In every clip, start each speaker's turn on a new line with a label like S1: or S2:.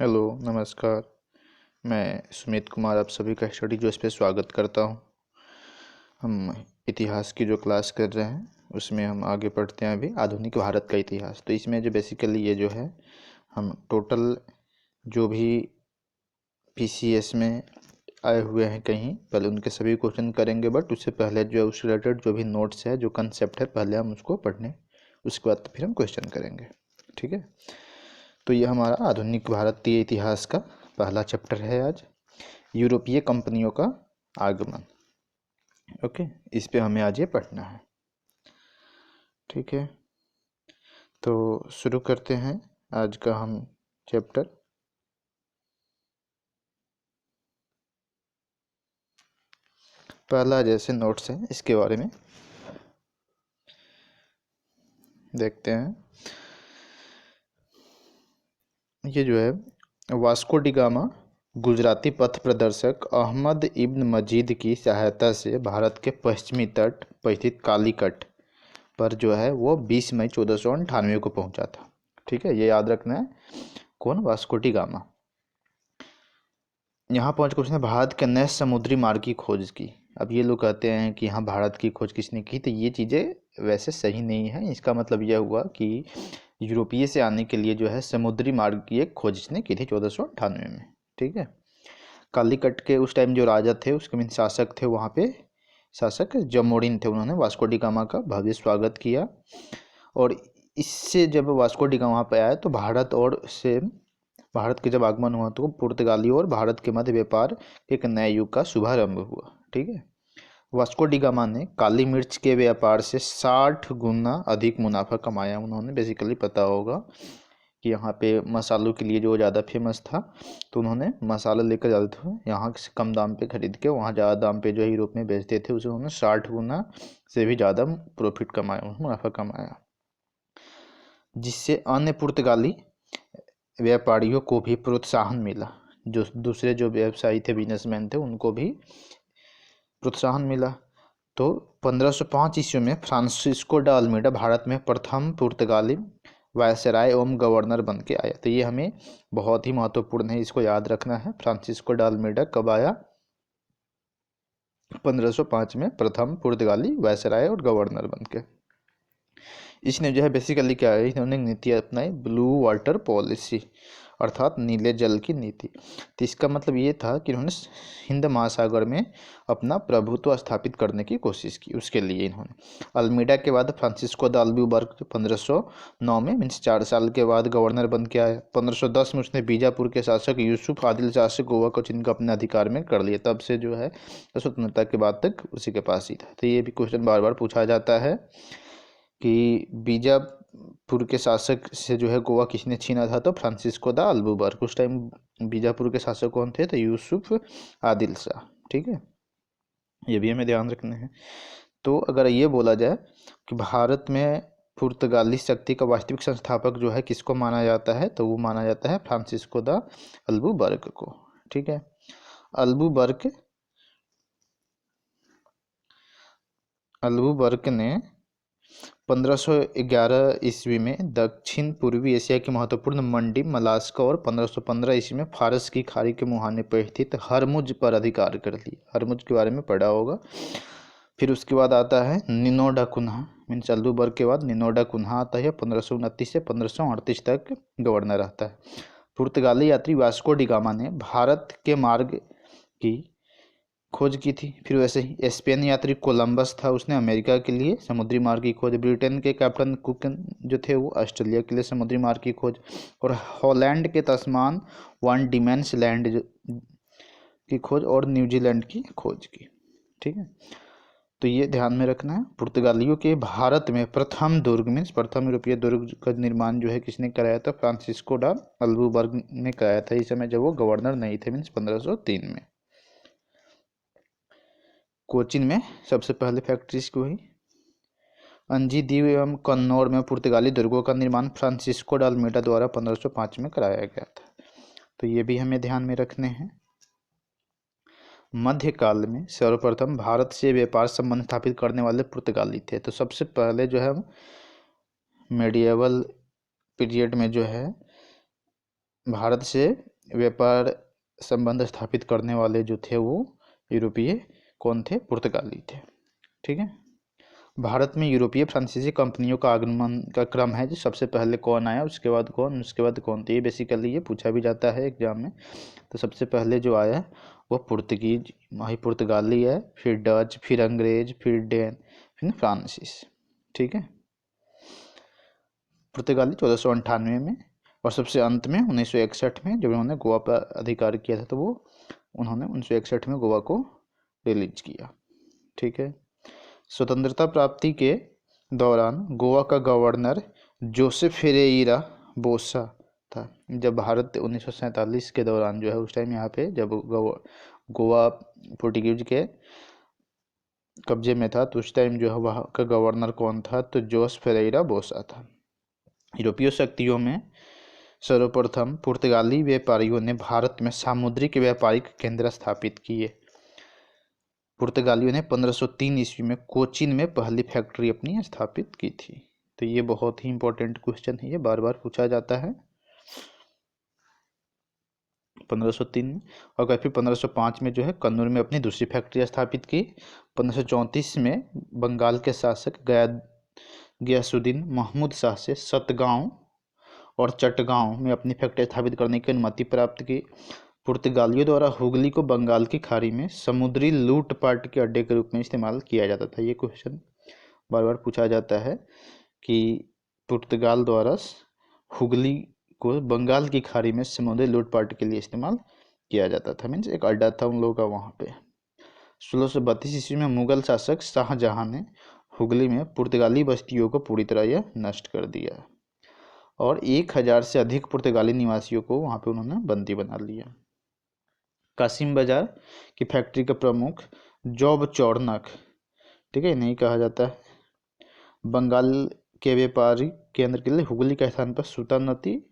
S1: Hello, नमस्कार। मैं सुमित कुमार आप सभी का स्टडी जोश पे स्वागत करता हूँ। हम इतिहास की जो क्लास कर रहे हैं उसमें हम आगे पढ़ते हैं अभी आधुनिक भारत का इतिहास। तो इसमें जो बेसिकली ये जो है हम टोटल जो भी पीसीएस में आए हुए हैं कहीं पहले उनके सभी क्वेश्चन करेंगे, बट उससे पहले जो उससे रिलेटेड जो भी नोट्स है, जो कंसेप्ट है, पहले हम उसको पढ़ने, उसके बाद फिर हम क्वेश्चन करेंगे। ठीक है। तो ये हमारा आधुनिक भारतीय इतिहास का पहला चैप्टर है आज, यूरोपीय कंपनियों का आगमन। ओके, इस पे हमें आज ये पढ़ना है। ठीक है, तो शुरू करते हैं आज का हम चैप्टर। पहला जैसे नोट्स है इसके बारे में देखते हैं। ये जो है वास्को डी गामा गुजराती पथ प्रदर्शक अहमद इब्न मजीद की सहायता से भारत के पश्चिमी तट पर स्थित कालीकट पर जो है वो 20 मई 1498 को पहुंचा था। ठीक है, ये याद रखना है। कौन? Vasco D gamma. यहाँ पहुंच कर उसने भारत के नए समुद्री मार्ग की खोज की। अब ये लोग कहते हैं कि यहाँ भारत की खोज किसने की, तो ये चीज़ें वैसे सही नहीं है। इसका मतलब यह हुआ कि यूरोपीय से आने के लिए जो है समुद्री मार्ग की एक खोज इसने की थी 1498 में। ठीक है। कालीकट के उस टाइम जो राजा थे, उसके मीन शासक थे वहाँ पे, शासक जमोरिन थे। उन्होंने वास्को डी गामा का भव्य स्वागत किया और इससे जब वास्को डी गामा वहाँ पे आया तो भारत के जब आगमन हुआ तो पुर्तगालियों और भारत के मध्य व्यापार के एक नए युग का शुभारंभ हुआ। ठीक है। वास्को डी गामा ने काली मिर्च के व्यापार से 60 गुना अधिक मुनाफा कमाया। उन्होंने बेसिकली पता होगा कि यहाँ पे मसालों के लिए जो ज़्यादा फेमस था, तो उन्होंने मसाला लेकर जाते थे यहाँ से कम दाम पे खरीद के वहाँ ज़्यादा दाम पे जो है यूरोप में बेचते थे, उसे उन्होंने 60 गुना से भी ज़्यादा प्रॉफिट कमाया, मुनाफा कमाया, जिससे अन्य पुर्तगाली व्यापारियों को भी प्रोत्साहन मिला। जो दूसरे जो व्यवसायी थे, बिजनेसमैन थे, उनको भी प्रोत्साहन मिला। तो 1505 ईस्वी में फ्रांसिस्को डा अल्मीडा भारत में प्रथम पुर्तगाली वायसराय एवं गवर्नर बन के आया। तो ये हमें बहुत ही महत्वपूर्ण है, इसको याद रखना है। फ्रांसिस्को डा अल्मीडा कब आया? 1505 में प्रथम पुर्तगाली वायसराय और गवर्नर बन के। इसने जो है बेसिकली क्या है, इन्होंने नीति अपनाई, ब्लू वाटर पॉलिसी, अर्थात नीले जल की नीति। तो इसका मतलब ये था कि इन्होंने हिंद महासागर में अपना प्रभुत्व स्थापित करने की कोशिश की। उसके लिए इन्होंने अल्मीडा के बाद फ्रांसिस्को द अल्बुबर्ग 1509 में मीन्स 4 साल के बाद गवर्नर बन के आया। 1510 में उसने बीजापुर के शासक यूसुफ आदिल शाह से गोवा को छीनकर अपने अधिकार में कर लिया। तब से जो है स्वतंत्रता के बाद तक उसी के पास ही था। तो ये भी क्वेश्चन बार बार पूछा जाता है कि बीजापुर के शासक से जो है गोवा किसने छीना था, तो फ्रांसिस्को द अल्बुबर्ग। उस टाइम बीजापुर के शासक कौन थे? तो यूसुफ आदिल शाह। ठीक है, ये भी हमें ध्यान रखना है। तो अगर ये बोला जाए कि भारत में पुर्तगाली शक्ति का वास्तविक संस्थापक जो है किसको माना जाता है, तो वो माना जाता है फ्रांसिस्को द अल्बुबर्ग को। ठीक है। अल्बुबर्ग ने 1511 ईस्वी में दक्षिण पूर्वी एशिया की महत्वपूर्ण मंडी मलास्का और 1515 ईस्वी में फारस की खाड़ी के मुहाने पर स्थित हरमुज पर अधिकार कर लिया। हरमुज के बारे में पढ़ा होगा। फिर उसके बाद आता है निनोडा कुन्हा, मीन्स अल्बुबर्ग के बाद निनोडा कुन्हा आता है। 1529 से 1538 तक गवर्नर रहता है। पुर्तगाली यात्री वास्को डी गामा ने भारत के मार्ग की खोज की थी। फिर वैसे ही स्पेन यात्री कोलंबस था, उसने अमेरिका के लिए समुद्री मार्ग की खोज। ब्रिटेन के कैप्टन कुक जो थे वो ऑस्ट्रेलिया के लिए समुद्री मार्ग की खोज। और हॉलैंड के तस्मान वन डिमेंस लैंड की खोज और न्यूजीलैंड की खोज की। ठीक है, तो ये ध्यान में रखना है। पुर्तगालियों के भारत में प्रथम दुर्ग मीन्स प्रथम यूरोपीय दुर्ग का निर्माण जो है किसने कराया था? फ्रांसिस्को डा अल्बुबर्ग ने कराया था। इस समय जब वो गवर्नर नहीं थे, मीन्स 1503 में। कोचीन में सबसे पहले फैक्ट्रीज की हुई। अंजी द्वीप एवं कन्नौर में पुर्तगाली दुर्गों का निर्माण फ्रांसिस्को डा अल्मीडा द्वारा 1505 में कराया गया था। तो ये भी हमें ध्यान में रखने हैं। मध्यकाल में सर्वप्रथम भारत से व्यापार संबंध स्थापित करने वाले पुर्तगाली थे। तो सबसे पहले जो है मेडिएवल पीरियड में जो है भारत से व्यापार संबंध स्थापित करने वाले जो थे वो यूरोपीय कौन थे? पुर्तगाली थे। ठीक है। भारत में यूरोपीय फ्रांसीसी कंपनियों का आगमन का क्रम है, जो सबसे पहले कौन आया, उसके बाद कौन, उसके बाद कौन। तो ये बेसिकली ये पूछा भी जाता है एग्जाम में। तो सबसे पहले जो आया वो पुर्तगीज, वही पुर्तगाली है, फिर डच, फिर अंग्रेज, फिर डेन, फिर फ्रांसीस। ठीक है। पुर्तगाली 1498 में, और सबसे अंत में 1961 में जब उन्होंने गोवा पर अधिकार किया था, तो वो उन्होंने 1961 में गोवा को रिलीज किया। ठीक है। स्वतंत्रता प्राप्ति के दौरान गोवा का गवर्नर जोसेफ फेरेइरा बोसा था। जब भारत 1947 के दौरान जो है, उस टाइम यहाँ पे जब गोवा पोर्टुगीज के कब्जे में था, तो उस टाइम जो है वहाँ का गवर्नर कौन था? तो जोस फेरेइरा बोसा था। यूरोपीय शक्तियों में सर्वप्रथम पुर्तगाली व्यापारियों ने भारत में सामुद्रिक व्यापारिक केंद्र स्थापित किए। पुर्तगालियों ने 1503 ईस्वी में कोचीन में पहली फैक्ट्री अपनी स्थापित की थी। तो ये बहुत ही इंपॉर्टेंट क्वेश्चन है, ये बार बार पूछा जाता है। 1503 में, और फिर 1505 में जो है कन्नूर में अपनी दूसरी फैक्ट्री स्थापित की। 1534 में बंगाल के शासक गयासुद्दीन महमूद शाह से सतगांव और चटगांव में अपनी फैक्ट्री स्थापित करने की अनुमति प्राप्त की। पुर्तगालियों द्वारा हुगली को बंगाल की खाड़ी में समुद्री लूटपाट के अड्डे के रूप में इस्तेमाल किया जाता था। ये क्वेश्चन बार बार पूछा जाता है कि पुर्तगाल द्वारा हुगली को बंगाल की खाड़ी में समुद्री लूटपाट के लिए इस्तेमाल किया जाता था, मीन्स एक अड्डा था उन लोगों का वहाँ पे। 1632 ईस्वी में मुगल शासक शाहजहां ने हुगली में पुर्तगाली बस्तियों को पूरी तरह यह नष्ट कर दिया, और 1000 से अधिक पुर्तगाली निवासियों को वहाँ पे उन्होंने बंदी बना लिया। कासिम बाजार की फैक्ट्री का प्रमुख जॉब चौड़नक, ठीक है, नहीं कहा जाता है, बंगाल के व्यापारी केंद्र के लिए हुगली का स्थान पर सूतानती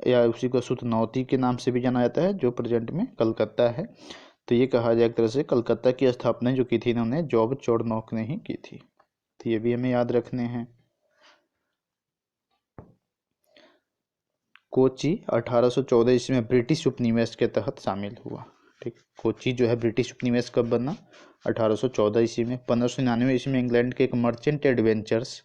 S1: या उसी को सूतनौती के नाम से भी जाना जाता है, जो प्रेजेंट में कलकत्ता है। तो ये कहा जाए एक तरह से कलकत्ता की स्थापना जो की थी इन्होंने जॉब चौड़नक ने ही की थी। तो ये भी हमें याद रखने हैं। कोची 1814 ईस्वी में ब्रिटिश उपनिवेश के तहत शामिल हुआ। ठीक, कोची जो है ब्रिटिश उपनिवेश कब बना? 1814 ईस्वी में। 1599 ईस्वी में इंग्लैंड के एक मर्चेंट एडवेंचर्स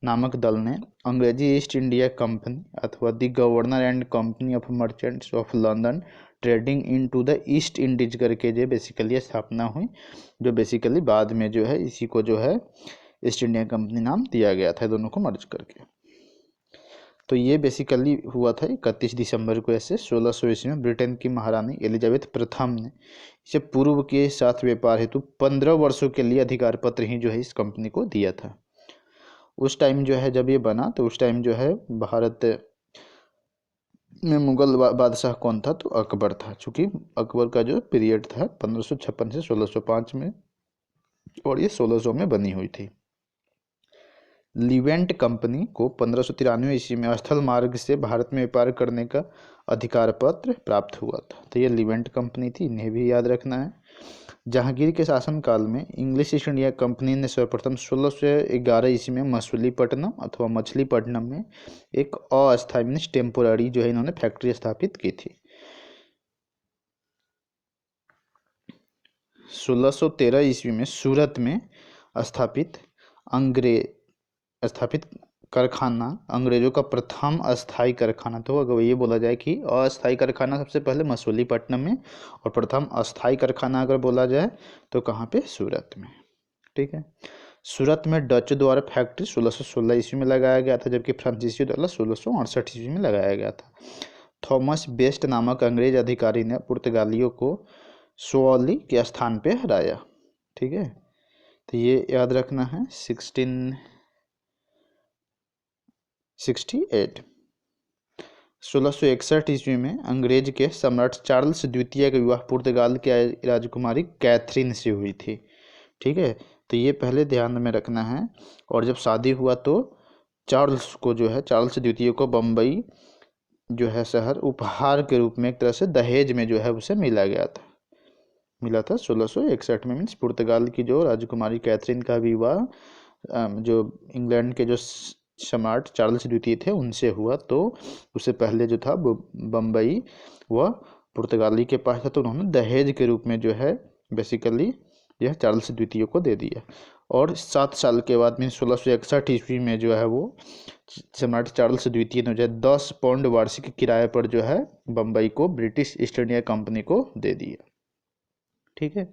S1: नामक दल ने अंग्रेजी ईस्ट इंडिया कंपनी अथवा the governor and company of merchants of London Trading into the East Indies करके जो बेसिकली स्थापना हुई, जो बेसिकली बाद में जो है इसी को जो है ईस्ट इंडिया कंपनी नाम दिया गया था, दोनों को मर्ज करके। तो ये बेसिकली हुआ था 31 दिसंबर को। ऐसे 1600 ईस्वी में ब्रिटेन की महारानी एलिजाबेथ प्रथम ने इसे पूर्व के साथ व्यापार हेतु 15 वर्षों के लिए अधिकार पत्र ही जो है इस कंपनी को दिया था। उस टाइम जो है जब ये बना, तो उस टाइम जो है भारत में मुगल बादशाह कौन था? तो अकबर था। चूंकि अकबर का जो पीरियड था 1556 से 1605 में, और ये 1600 में बनी हुई थी। लिवेंट कंपनी को 1593 ईस्वी में स्थल मार्ग से भारत में व्यापार करने का अधिकार पत्र प्राप्त हुआ था। तो ये लिवेंट कंपनी थी, इन्हें भी याद रखना है। जहांगीर के शासनकाल में इंग्लिश ईस्ट इंडिया कंपनी ने सर्वप्रथम 1611 ईस्वी में मछलीपट्टनम अथवा मछलीपट्टनम में एक अस्थायी मीन्स टेम्पोररी जो है इन्होंने फैक्ट्री स्थापित की थी। 1613 ईस्वी में सूरत में स्थापित कारखाना अंग्रेजों का प्रथम अस्थायी कारखाना। तो अगर ये बोला जाए कि अस्थायी कारखाना सबसे पहले मछलीपट्टनम में, और प्रथम अस्थायी कारखाना अगर बोला जाए तो कहाँ पे? सूरत में। ठीक है। सूरत में डच द्वारा फैक्ट्री 1616 ईस्वी में लगाया गया था, जबकि फ्रांसीसियों द्वारा 1668 ईस्वी में लगाया गया था। थॉमस बेस्ट नामक अंग्रेज अधिकारी ने पुर्तगालियों को सोअली के स्थान पे हराया। ठीक है। तो ये याद रखना है। 1661 1661 ईस्वी में अंग्रेज के सम्राट चार्ल्स द्वितीय का विवाह पुर्तगाल की राजकुमारी कैथरीन से हुई थी। ठीक है। तो ये पहले ध्यान में रखना है। और जब शादी हुआ तो चार्ल्स को जो है, चार्ल्स द्वितीय को बम्बई जो है शहर उपहार के रूप में एक तरह से दहेज में जो है उसे मिला था 1661 में। मीन्स पुर्तगाल की जो राजकुमारी कैथरीन का विवाह जो इंग्लैंड के जो सम्राट चार्ल्स द्वितीय थे उनसे हुआ। तो उससे पहले जो था बम्बई वह पुर्तगाली के पास था, तो उन्होंने दहेज के रूप में जो है बेसिकली यह चार्ल्स द्वितीय को दे दिया। और 7 साल के बाद में 1661 ईस्वी में जो है वो सम्राट चार्ल्स द्वितीय ने जो है 10 पाउंड वार्षिक किराए पर जो है बम्बई को ब्रिटिश ईस्ट इंडिया कंपनी को दे दिया। ठीक है।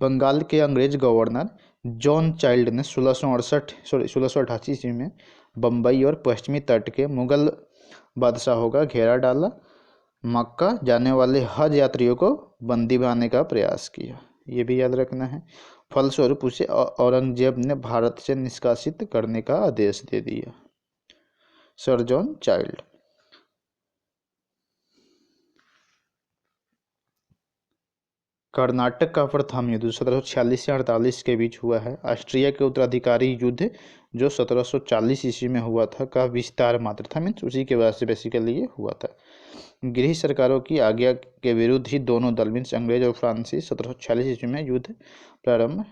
S1: बंगाल के अंग्रेज गवर्नर जॉन चाइल्ड ने 1688 ईस्वी में बम्बई और पश्चिमी तट के मुगल बादशाहों का घेरा डाला। मक्का जाने वाले हज यात्रियों को बंदी बनाने का प्रयास किया, ये भी याद रखना है। फलस्वरूप उसे औरंगजेब ने भारत से निष्कासित करने का आदेश दे दिया। Sir John child. कर्नाटक का प्रथम युद्ध 1746 से 48 के बीच हुआ है। ऑस्ट्रिया के उत्तराधिकारी युद्ध जो 1740 ईस्वी में हुआ था का विस्तार मात्र था, मीन्स उसी के वजह से बेसिकली ये हुआ था। गृह सरकारों की आज्ञा के विरुद्ध ही दोनों दल मीन्स अंग्रेज और फ्रांसीसी 1746 ईस्वी में युद्ध प्रारंभ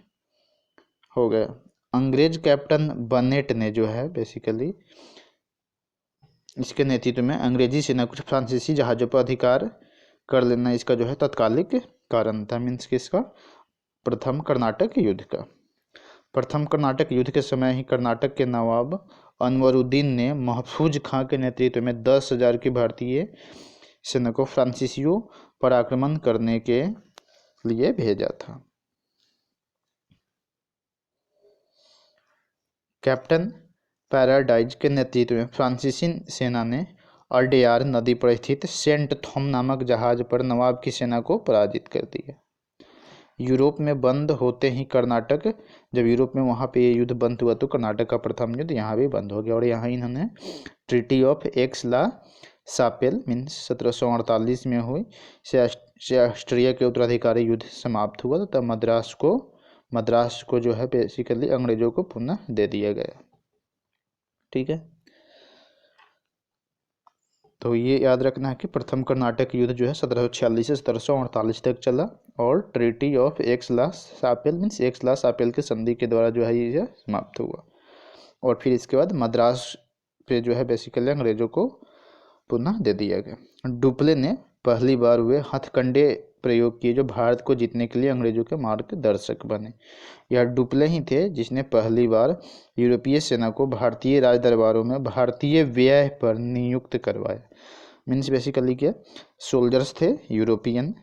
S1: हो गया। अंग्रेज कैप्टन बनेट ने जो है बेसिकली इसके नेतृत्व में अंग्रेजी सेना कुछ फ्रांसीसी जहाज़ों पर अधिकार कर लेना इसका जो है तत्कालिक कारण था, मीन्स कि इसका प्रथम कर्नाटक युद्ध का। प्रथम कर्नाटक युद्ध के समय ही कर्नाटक के नवाब अनवरुद्दीन ने महफूज खां के नेतृत्व में 10,000 की भारतीय सेना को फ्रांसीसियों पर आक्रमण करने के लिए भेजा था। कैप्टन पैराडाइज के नेतृत्व में फ्रांसीसी सेना ने अड्यार नदी पर स्थित सेंट थॉम नामक जहाज पर नवाब की सेना को पराजित कर दिया। यूरोप में बंद होते ही कर्नाटक, जब यूरोप में वहाँ पे ये युद्ध बंद हुआ तो कर्नाटक का प्रथम युद्ध यहाँ भी बंद हो गया। और यहाँ इन्होंने ट्रीटी ऑफ एक्स-ला सापेल मीन्स 1748 में हुई से ऑस्ट्रिया के उत्तराधिकारी युद्ध समाप्त हुआ, तब मद्रास को जो है बेसिकली अंग्रेजों को पुनः दे दिया गया। ठीक है, तो ये याद रखना है कि प्रथम कर्नाटक युद्ध जो है 1746 से 1748 तक चला और ट्रीटी ऑफ एक्स-ला सापेल मीन्स एक्स-ला सापेल के संधि के द्वारा जो है ये समाप्त हुआ। और फिर इसके बाद मद्रास पे जो है बेसिकली अंग्रेजों को पुनः दे दिया गया। डुप्ले ने पहली बार हुए हथकंडे प्रयोग किए जो भारत को जीतने के लिए अंग्रेजों के मार्गदर्शक बने। यह डुप्ले ही थे जिसने पहली बार यूरोपीय सेना को भारतीय राज दरबारों में भारतीय व्यय पर नियुक्त करवाया। मीन्स बेसिकली क्या, सोल्जर्स थे यूरोपियन,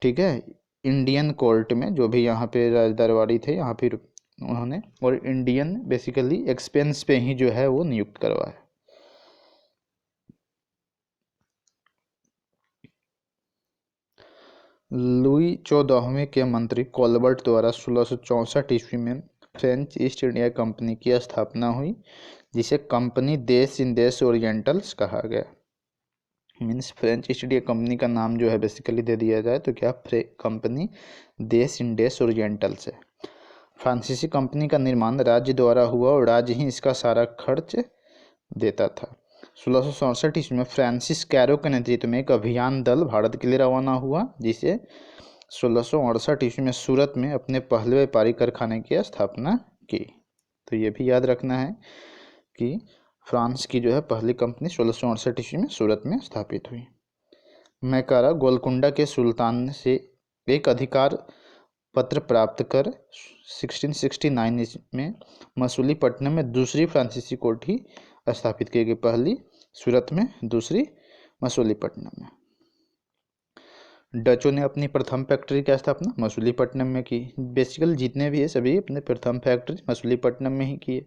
S1: ठीक है, इंडियन कोर्ट में जो भी यहाँ पे राज दरबारी थे यहाँ पे उन्होंने, और इंडियन बेसिकली एक्सपेंस पे ही जो है वो नियुक्त करवाया। लुई 14वें के मंत्री कॉलबर्ट द्वारा 1664 ईस्वी में फ्रेंच ईस्ट इंडिया कंपनी की स्थापना हुई, जिसे कंपनी देश इंडेस ओरिएंटल्स कहा गया। Means French east India company का नाम जो है बेसिकली दे दिया जाए तो क्या, कंपनी देश इंडेस ओरिएंटल्स है। फ्रांसीसी कंपनी का निर्माण राज्य द्वारा हुआ और राज्य ही इसका सारा खर्च देता था। 1667 ईस्वी में फ्रांसिस कैरो के नेतृत्व में एक अभियान दल भारत के लिए रवाना हुआ, जिसे 1668 ईस्वी में सूरत में अपने पहले व्यापारिक कारखाने की स्थापना की। तो ये भी याद रखना है कि फ्रांस की जो है पहली कंपनी 1668 ईस्वी में सूरत में स्थापित हुई। मैकारा गोलकुंडा के सुल्तान से एक अधिकार पत्र प्राप्त कर 1669 में मसूलीपट्टनम में दूसरी फ्रांसीसी कोठी स्थापित की गई, पहली सूरत में, दूसरी मसूलीपट्टनम में। डचों ने अपनी प्रथम फैक्ट्री की स्थापना मसूलीपट्टनम में की। बेसिकली जितने भी है सभी अपने प्रथम फैक्ट्री मसूलीपट्टनम में ही किए।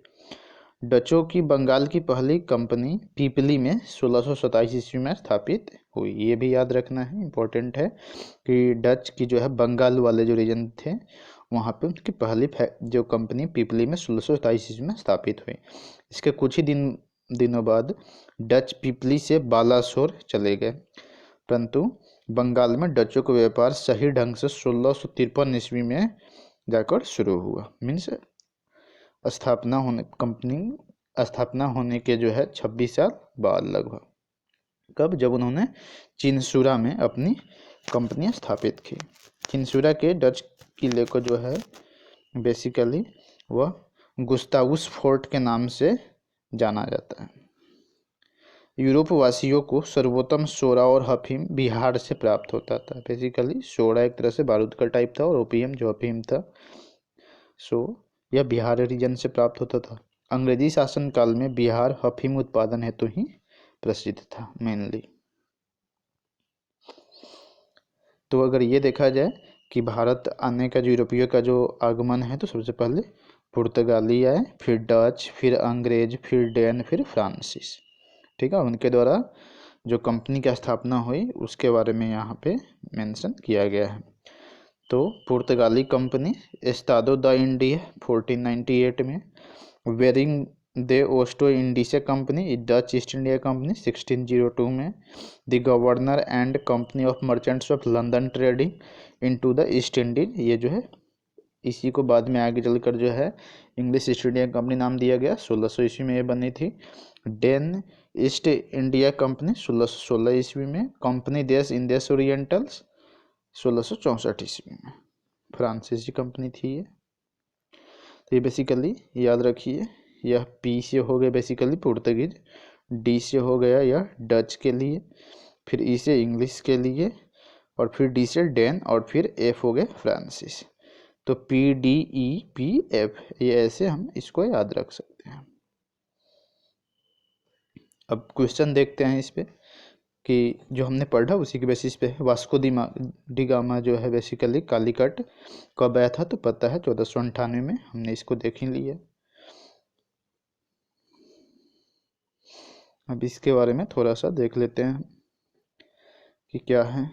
S1: डचों की बंगाल की पहली कंपनी पीपली में 1627 ईस्वी में स्थापित हुई। ये भी याद रखना है, इम्पोर्टेंट है कि डच की जो है बंगाल वाले जो रीजन थे वहाँ पे उनकी पहली जो कंपनी पीपली में 1627 ईस्वी में स्थापित हुई। इसके कुछ ही दिनों बाद डच पीपली से बालासोर चले गए, परंतु बंगाल में डचों का व्यापार सही ढंग से 1653 ईस्वी में जाकर शुरू हुआ। मीन्स कंपनी स्थापना होने के जो है 26 साल बाद लगभग, कब, जब उन्होंने चिनसुरा में अपनी कंपनी स्थापित की। चिनसुरा के डच किले को जो है बेसिकली वह गुस्तावुस फोर्ट के नाम से जाना जाता है। यूरोप वासियों को सर्वोत्तम सोडा और अफीम बिहार से प्राप्त होता था। बेसिकली सोडा एक तरह से बारूद का टाइप था और ओपियम जो अफीम था सो यह बिहार रीजन से प्राप्त होता था। अंग्रेजी शासन काल में बिहार अफीम उत्पादन हेतु ही प्रसिद्ध था मेनली। तो अगर ये देखा जाए कि भारत आने का जो यूरोपियों का जो आगमन है तो सबसे पहले पुर्तगाली आए, फिर डच, फिर अंग्रेज, फिर डैन, फिर फ्रांसीस। ठीक है, उनके द्वारा जो कंपनी की स्थापना हुई उसके बारे में यहाँ पे मेंशन किया गया है। तो पुर्तगाली कंपनी एस्तादो द इंडिया 1498 में, वेरिंग दे ओस्टो इंडिसे कंपनी डच ईस्ट इंडिया कंपनी 1602 में, the governor and company of merchants of London trading into the East Indies, ये जो है इसी को बाद में आगे चलकर जो है इंग्लिश ईस्ट इंडिया कंपनी नाम दिया गया। 1600 ईस्वी में ये बनी थी। डेन ईस्ट इंडिया कंपनी 1616 ईस्वी में, कंपनी देश इंडियस ओरिएंटल्स 1664 ईस्वी में। फ्रांसीसी कंपनी थी ये। तो ये बेसिकली याद रखिए, यह पी से हो गया बेसिकली पुर्तगीज, डी से हो गया यह डच के लिए, फिर ई से इंग्लिश के लिए, और फिर डी से डेन, और फिर एफ हो गया फ्रांसीस। तो P D E P F, ये ऐसे हम इसको याद रख सकते हैं। अब क्वेश्चन देखते हैं इस पे कि जो हमने पढ़ा उसी के बेसिस पे। वास्को डी गामा जो है बेसिकली कालीकट कब आया था तो पता है 1498 में, हमने इसको देख ही लिया। अब इसके बारे में थोड़ा सा देख लेते हैं कि क्या है।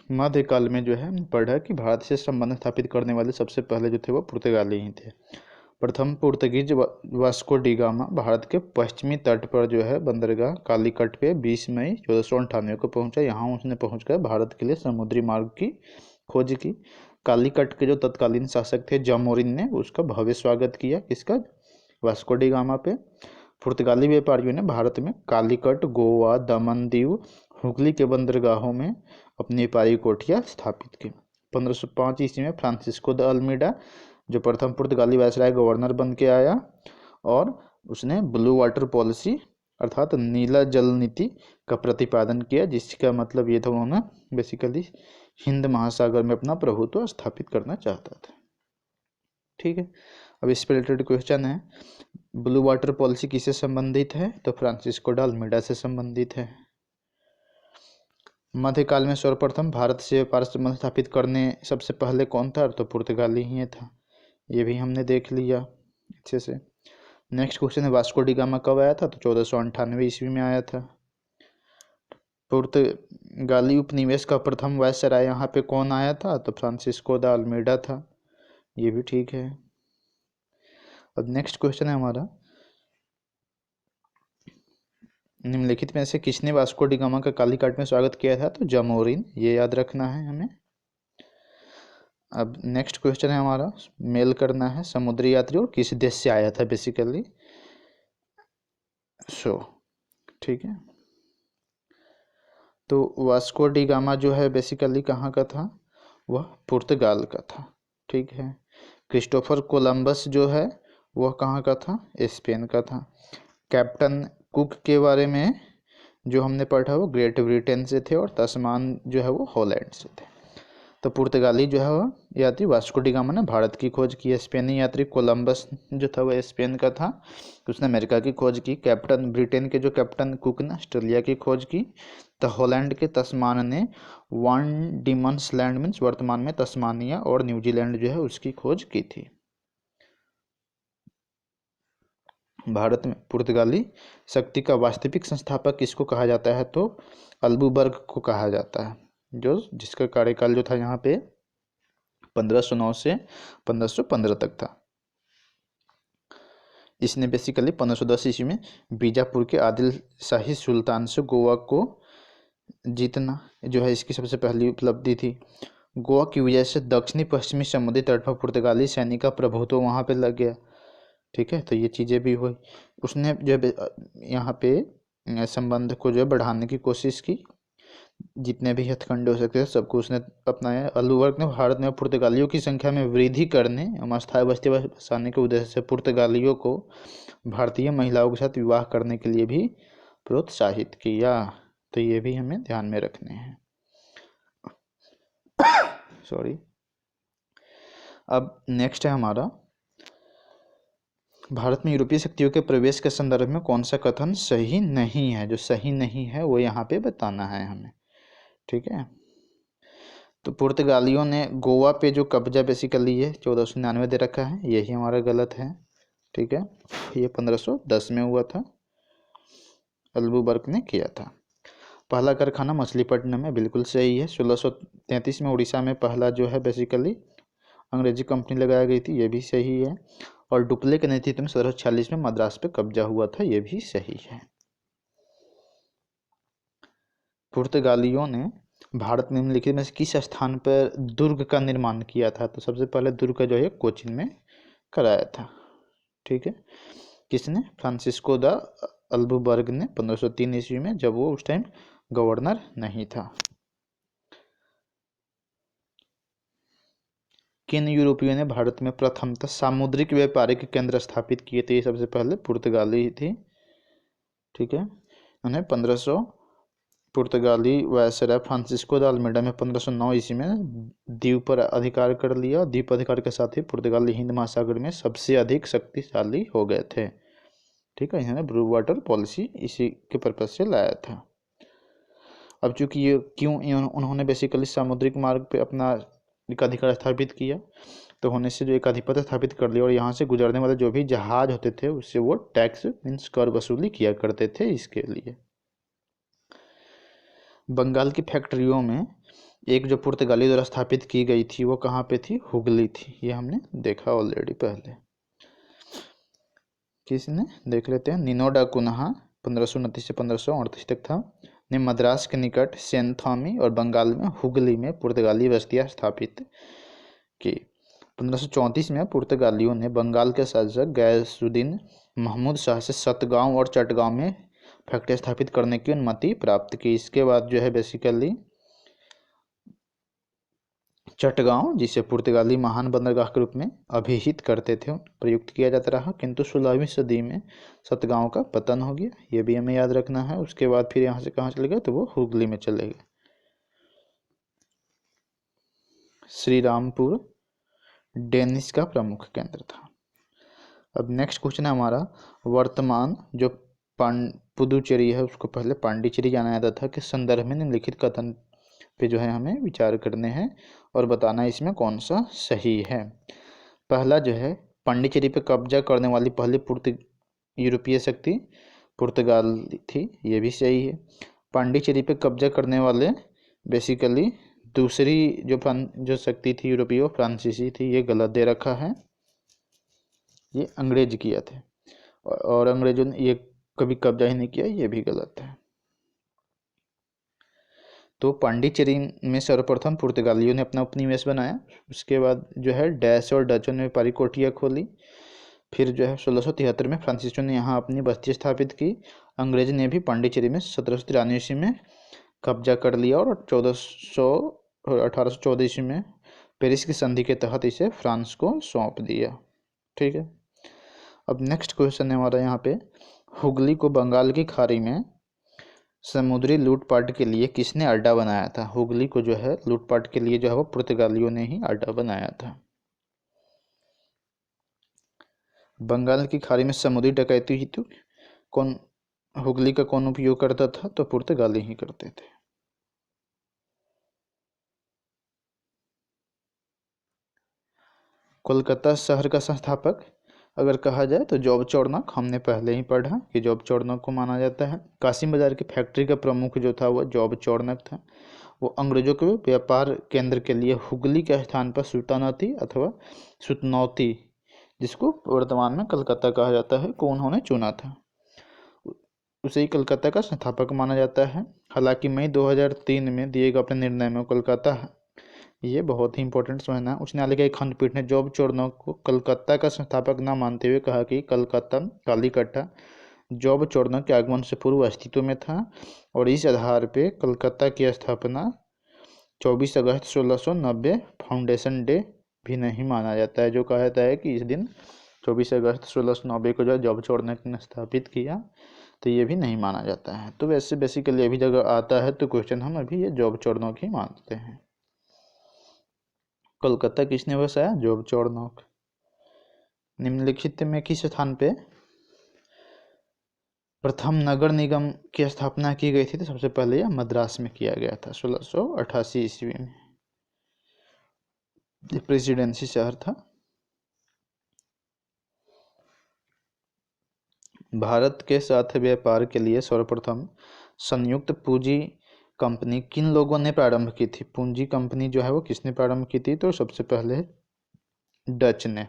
S1: मध्यकाल में जो है हमने पढ़ा कि भारत से संबंध स्थापित करने वाले सबसे पहले जो थे वो पुर्तगाली ही थे। प्रथम Portuguese Vasco D gamma Bharat के पश्चिमी तट पर जो है बंदरगाह कालीकट पे 20 मई 1498 को पहुंचा। यहाँ उसने पहुंचकर भारत के लिए समुद्री मार्ग की खोज की। कालीकट के जो तत्कालीन शासक थे जामोरिन ने उसका भव्य स्वागत किया। किसका? वास्को डी गामा पे। पुर्तगाली व्यापारियों ने भारत में कालीकट, गोवा, दमन दीव, हुगली के बंदरगाहों में अपनी व्यापारिक कोठियाँ स्थापित की। 1505 ईस्वी में फ्रांसिस्को द अल्मीडा जो प्रथम पुर्तगाली वायसराय गवर्नर बन के आया और उसने ब्लू वाटर पॉलिसी अर्थात नीला जल नीति का प्रतिपादन किया, जिसका मतलब ये था उन्होंने बेसिकली हिंद महासागर में अपना प्रभुत्व स्थापित करना चाहता था। ठीक है, अब इस पे रिलेटेड क्वेश्चन है, ब्लू वाटर पॉलिसी किससे संबंधित है तो फ्रांसिस्को ड अल्मीडा से संबंधित है। मध्यकाल में सर्वप्रथम भारत से व्यापार संबंध स्थापित करने सबसे पहले कौन था तो पुर्तगाली ही था। ये भी हमने देख लिया अच्छे से। नेक्स्ट क्वेश्चन है, वास्को डी गामा कब आया था तो 1498 ईस्वी में आया था। पुर्तगाली उपनिवेश का प्रथम वायसराय यहाँ पे कौन आया था तो फ्रांसिस्को द अल्मीडा था। ये भी ठीक है। अब नेक्स्ट क्वेश्चन है हमारा, निम्नलिखित में से किसने वास्को डी गामा का कालीकट में स्वागत किया था तो जामोरिन, ये याद रखना है हमें। अब नेक्स्ट क्वेश्चन है हमारा, मेल करना है समुद्री यात्री और किस देश से आया था बेसिकली ठीक है। तो वास्को डी गामा जो है बेसिकली कहाँ का था, वह पुर्तगाल का था। ठीक है। क्रिस्टोफर कोलंबस जो है वह कहाँ का था, स्पेन का था। कैप्टन कुक के बारे में जो हमने पढ़ा वो ग्रेट ब्रिटेन से थे और तस्मान जो है वो हॉलैंड से थे। तो पुर्तगाली जो है वह यात्री वास्को डी गामा ने भारत की खोज की। स्पेनी यात्री कोलंबस जो था वह स्पेन का था, उसने अमेरिका की खोज की। कैप्टन ब्रिटेन के जो कैप्टन कुक ने ऑस्ट्रेलिया की खोज की। तो हॉलैंड के तस्मान ने वन डिमन्स लैंड मीन्स वर्तमान में तस्मानिया और न्यूजीलैंड जो है उसकी खोज की थी। भारत में पुर्तगाली शक्ति का वास्तविक संस्थापक किसको कहा जाता है तो अल्बुबर्ग को कहा जाता है, जो जिसका कार्यकाल जो था यहाँ पे 1509 से 1515 तक था। इसने बेसिकली 1510 ईस्वी में बीजापुर के आदिल शाही सुल्तान से गोवा को जीतना जो है इसकी सबसे पहली उपलब्धि थी। गोवा की वजह से दक्षिणी पश्चिमी समुद्री तट पर पुर्तगाली सैनिक का प्रभुत्व वहाँ पे लग गया। ठीक है, तो ये चीज़ें भी हुई। उसने जो यहाँ पे संबंध को जो है बढ़ाने की कोशिश की। जितने भी हथकंडे हो सकते थे सबको उसने अपनाया। अल्बुकर्क ने भारत में पुर्तगालियों की संख्या में वृद्धि करने एवं अस्थायी बस्ती बसाने के उद्देश्य से पुर्तगालियों को भारतीय महिलाओं के साथ विवाह करने के लिए भी प्रोत्साहित किया। तो ये भी हमें ध्यान में रखने हैं। सॉरी। अब नेक्स्ट है हमारा, भारत में यूरोपीय शक्तियों के प्रवेश के संदर्भ में कौन सा कथन सही नहीं है। जो सही नहीं है वो यहाँ पे बताना है हमें, ठीक है। तो पुर्तगालियों ने गोवा पे जो कब्जा बेसिकली है 1499 दे रखा है, यही हमारा गलत है, ठीक है। ये 1510 में हुआ था, अल्बुकर्क ने किया था। पहला कारखाना मछलीपट्टनम में, बिल्कुल सही है। 1633 में उड़ीसा में पहला जो है बेसिकली अंग्रेजी कंपनी लगाई गई थी, ये भी सही है। और डुप्ले के नेतृत्व में 1746 में मद्रास पे कब्जा हुआ था, ये भी सही है। पुर्तगालियों ने भारत में निम्नलिखित में से किस स्थान पर दुर्ग का निर्माण किया था। तो सबसे पहले दुर्ग का जो है कोचिन में कराया था, ठीक है। किसने? फ्रांसिस्को द अल्बुकर्क ने 1503 ईस्वी में, जब वो उस टाइम गवर्नर नहीं था। किन यूरोपियों ने भारत में प्रथमतः सामुद्रिक व्यापारिक केंद्र स्थापित किए थे? सबसे पहले पुर्तगाली ही थी, ठीक है। उन्हें 1500 पुर्तगाली वायसराय फ्रांसिस्को द अल्मेडा में 1509 ईस्वी में द्वीप पर अधिकार कर लिया। द्वीप अधिकार के साथ ही पुर्तगाली हिंद महासागर में सबसे अधिक शक्तिशाली हो गए थे, ठीक है। इन्होंने ब्लू वाटर पॉलिसी इसी के पर्पज से लाया था। अब चूंकि ये क्यों उन्होंने बेसिकली सामुद्रिक मार्ग पे अपना एकाधिकार स्थापित किया, तो होने से जो एकाधिपत्य स्थापित कर लिया और यहाँ से गुजरने वाले जो भी जहाज होते थे उससे वो टैक्स मीन्स कर वसूली किया करते थे। इसके लिए बंगाल की फैक्ट्रियों में एक जो पुर्तगाली द्वारा स्थापित की गई थी वो कहाँ पे थी? हुगली थी। ये हमने देखा ऑलरेडी पहले। किसने? देख लेते हैं। निनोडा कुन्हा 1529 से 1538 तक था, ने मद्रास के निकट सेंथामी और बंगाल में हुगली में पुर्तगाली बस्तियां स्थापित की। 1534 में पुर्तगालियों ने बंगाल के शासक गयासुद्दीन महमूद शाह से सतगांव और चटगांव में फैक्ट्री स्थापित करने की अनुमति प्राप्त की। इसके बाद जो है बेसिकली चटगांव, जिसे पुर्तगाली महान बंदरगाह के रूप में अभिहित करते थे, प्रयुक्त किया जाता रहा, किंतु 16वीं सदी में सतगांव का पतन हो गया। ये भी हमें याद रखना है। उसके बाद फिर यहाँ से कहाँ चले गए? तो वो हुगली में चले गए। श्रीरामपुर डेनिश का प्रमुख केंद्र था। अब नेक्स्ट क्वेश्चन है हमारा, वर्तमान जो पुदुचेरी है उसको पहले पांडिचेरी जाना जाता था, के संदर्भ में निम्नलिखित कथन पे जो है हमें विचार करने हैं और बताना है इसमें कौन सा सही है। पहला जो है, पांडिचेरी पे कब्जा करने वाली पहली यूरोपीय शक्ति पुर्तगाल थी, ये भी सही है। पांडिचेरी पे कब्जा करने वाले बेसिकली दूसरी जो शक्ति थी यूरोपीय, वो फ्रांसीसी थी, ये गलत दे रखा है। ये अंग्रेज किया थे और अंग्रेजों ने ये कभी कब्जा ही नहीं किया, ये भी गलत है। तो पांडिचेरी में सर्वप्रथम पुर्तगालियों ने अपना उपनिवेश बनाया। उसके बाद जो है डैश और डचों ने व्यापारिक कोठियाँ खोली। फिर जो है 1673 में फ्रांसीसियों ने यहाँ अपनी बस्ती स्थापित की। अंग्रेज ने भी पांडिचेरी में 1793 ईस्वी में कब्जा कर लिया और 1814 ईस्वी में पेरिस की संधि के तहत इसे फ्रांस को सौंप दिया, ठीक है। अब नेक्स्ट क्वेश्चन है हमारा यहाँ पे, हुगली को बंगाल की खाड़ी में समुद्री लूटपाट के लिए किसने अड्डा बनाया था? हुगली को जो है लूटपाट के लिए जो है वो पुर्तगालियों ने ही अड्डा बनाया था। बंगाल की खाड़ी में समुद्री डकैती ही तो कौन हुगली का कौन उपयोग करता था? तो पुर्तगाली ही करते थे। कोलकाता शहर का संस्थापक अगर कहा जाए तो जॉब चौर्नक, हमने पहले ही पढ़ा कि जॉब चौर्नक को माना जाता है। कासिम बाजार की फैक्ट्री का प्रमुख जो था वो जॉब चौर्नक था। वो अंग्रेजों के व्यापार केंद्र के लिए हुगली के स्थान पर सुल्तानती अथवा सुतनौती, जिसको वर्तमान में कलकत्ता कहा जाता है, को उन्होंने चुना था। उसे ही कलकत्ता का संस्थापक माना जाता है। हालांकि मई 2003 में दिए गए अपने निर्णय में कलकत्ता, ये बहुत ही इंपॉर्टेंट समझना, उच्च न्यायालय की खंडपीठ ने जॉब चौर्नक को कलकत्ता का संस्थापक न मानते हुए कहा कि कलकत्ता कालीकट्टा जॉब चौर्नक के आगमन से पूर्व अस्तित्व में था और इस आधार पे कलकत्ता की स्थापना 24 अगस्त 1690 फाउंडेशन डे भी नहीं माना जाता है। जो कहा जाता है कि इस दिन 24 अगस्त 1690 को जो है जॉब चौर्नक ने स्थापित किया, तो ये भी नहीं माना जाता है। तो वैसे बेसिकली अभी जगह आता है तो क्वेश्चन हम अभी ये जॉब चौर्नक ही मानते हैं। कोलकाता किसने बसाया? जॉब चौर्नक। निम्नलिखित में किस स्थान पे प्रथम नगर निगम की स्थापना की गई थी? तो सबसे पहले यह मद्रास में किया गया था 1688 ईस्वी में। ये प्रेसिडेंसी शहर था। भारत के साथ व्यापार के लिए सर्वप्रथम संयुक्त पूंजी कंपनी किन लोगों ने प्रारंभ की थी? पूंजी कंपनी जो है वो किसने प्रारंभ की थी? तो सबसे पहले डच ने।